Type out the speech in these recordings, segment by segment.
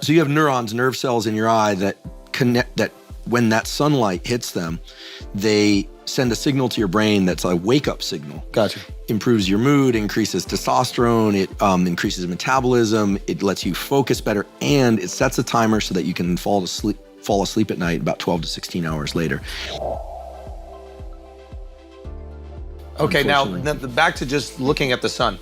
So you have neurons, nerve cells in your eye that connect, that when that sunlight hits them, they send a signal to your brain that's a wake-up signal. Gotcha. Improves your mood, increases testosterone, it increases metabolism, it lets you focus better, and it sets a timer so that you can fall asleep at night about 12 to 16 hours later. Okay, now back to just looking at the sun.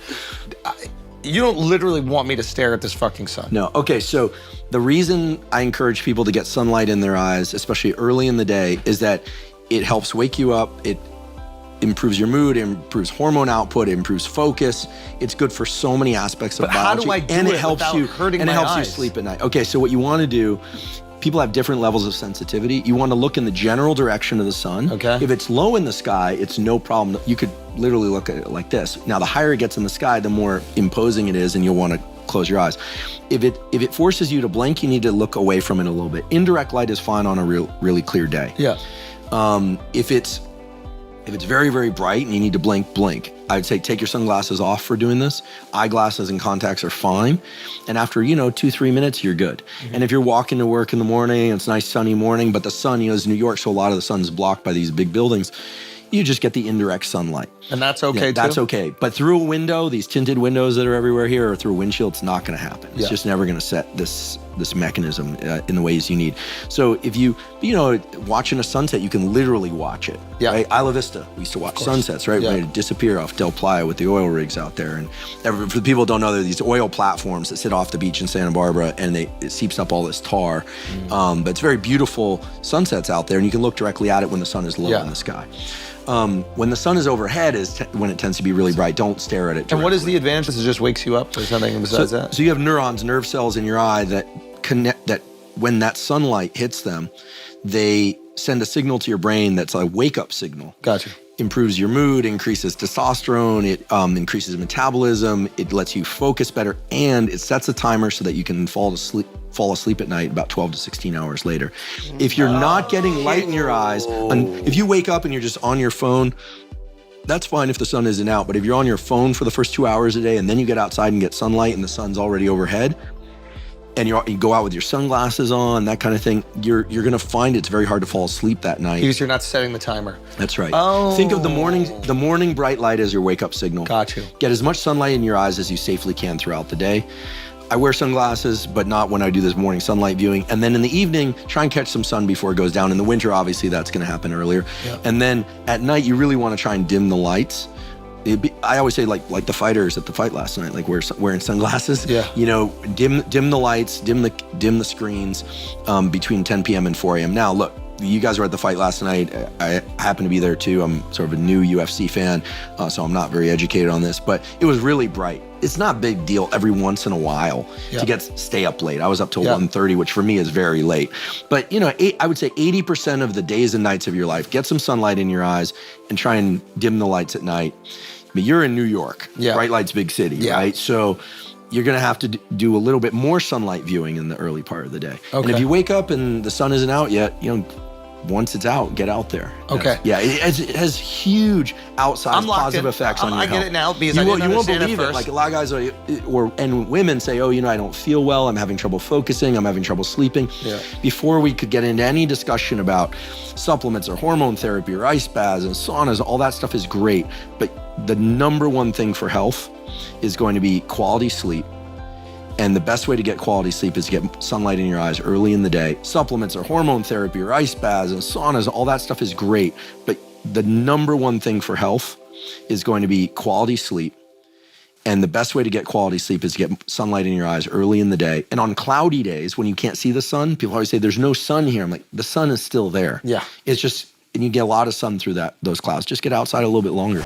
You don't literally want me to stare at this fucking sun. No. Okay, so the reason I encourage people to get sunlight in their eyes, especially early in the day, is that it helps wake you up. It improves your mood, it improves hormone output, it improves focus. It's good for so many aspects of biology. How do I do it without hurting my eyes? And it helps you sleep at night. Okay, so what you want to do, people have different levels of sensitivity. You want to look in the general direction of the sun. Okay. If it's low in the sky, it's no problem. You could literally look at it like this. Now, the higher it gets in the sky, the more imposing it is, and you'll want to close your eyes. If it forces you to blink, you need to look away from it a little bit. Indirect light is fine on a really clear day. Yeah. If it's very, very bright and you need to blink. I would say take your sunglasses off for doing this. Eyeglasses and contacts are fine. And after, 2-3 minutes, you're good. Mm-hmm. And if you're walking to work in the morning, it's a nice sunny morning, but the sun, it's New York, so a lot of the sun's blocked by these big buildings. You just get the indirect sunlight. And that's okay, too? That's okay. But through a window, these tinted windows that are everywhere here, or through a windshield, it's not going to happen. It's just never going to set this mechanism in the ways you need. So if watching a sunset, you can literally watch it. Yeah. Right? Isla Vista, we used to watch sunsets, right? Yeah. When it disappear off Del Playa with the oil rigs out there. And for the people who don't know, there are these oil platforms that sit off the beach in Santa Barbara, and it seeps up all this tar. But it's very beautiful sunsets out there, and you can look directly at it when the sun is low in the sky. When the sun is overhead is when it tends to be really bright. Don't stare at it directly. And what is the advantage? It just wakes you up? There's nothing besides that? So you have neurons, nerve cells in your eye that connect, that when that sunlight hits them, they send a signal to your brain that's a wake-up signal. Gotcha. Improves your mood, increases testosterone, it increases metabolism, it lets you focus better, and it sets a timer so that you can fall asleep at night about 12 to 16 hours later. If you're not getting light in your eyes, if you wake up and you're just on your phone, that's fine if the sun isn't out, but if you're on your phone for the first 2 hours a day and then you get outside and get sunlight and the sun's already overhead, and you go out with your sunglasses on, that kind of thing, you're gonna find it's very hard to fall asleep that night. Because you're not setting the timer. That's right. Oh. Think of the morning bright light as your wake-up signal. Got you. Get as much sunlight in your eyes as you safely can throughout the day. I wear sunglasses, but not when I do this morning sunlight viewing. And then in the evening, try and catch some sun before it goes down. In the winter, obviously, that's gonna happen earlier. Yep. And then at night, you really wanna try and dim the lights. I always say like the fighters at the fight last night, like wearing sunglasses. Yeah. Dim the lights, dim the screens between 10 p.m. and 4 a.m. Now, look, you guys were at the fight last night. I happen to be there too. I'm sort of a new UFC fan, so I'm not very educated on this, but it was really bright. It's not a big deal every once in a while to stay up late. I was up till 1:30, which for me is very late. But I would say 80% of the days and nights of your life, get some sunlight in your eyes and try and dim the lights at night. But you're in New York, bright lights, big city, right? So you're gonna have to do a little bit more sunlight viewing in the early part of the day. Okay. And if you wake up and the sun isn't out yet, once it's out, get out there. Okay. It has huge outsized positive effects on your health. I get it now because I didn't understand You won't believe it. Like a lot of guys and women say, I don't feel well, I'm having trouble focusing, I'm having trouble sleeping. Yeah. Before we could get into any discussion about supplements or hormone therapy or ice baths and saunas, all that stuff is great. But the number one thing for health is going to be quality sleep. And the best way to get quality sleep is to get sunlight in your eyes early in the day. Supplements or hormone therapy or ice baths and saunas, all that stuff is great. But the number one thing for health is going to be quality sleep. And the best way to get quality sleep is to get sunlight in your eyes early in the day. And on cloudy days, when you can't see the sun, people always say, there's no sun here. I'm like, the sun is still there. Yeah. It's just, and you get a lot of sun through those clouds. Just get outside a little bit longer.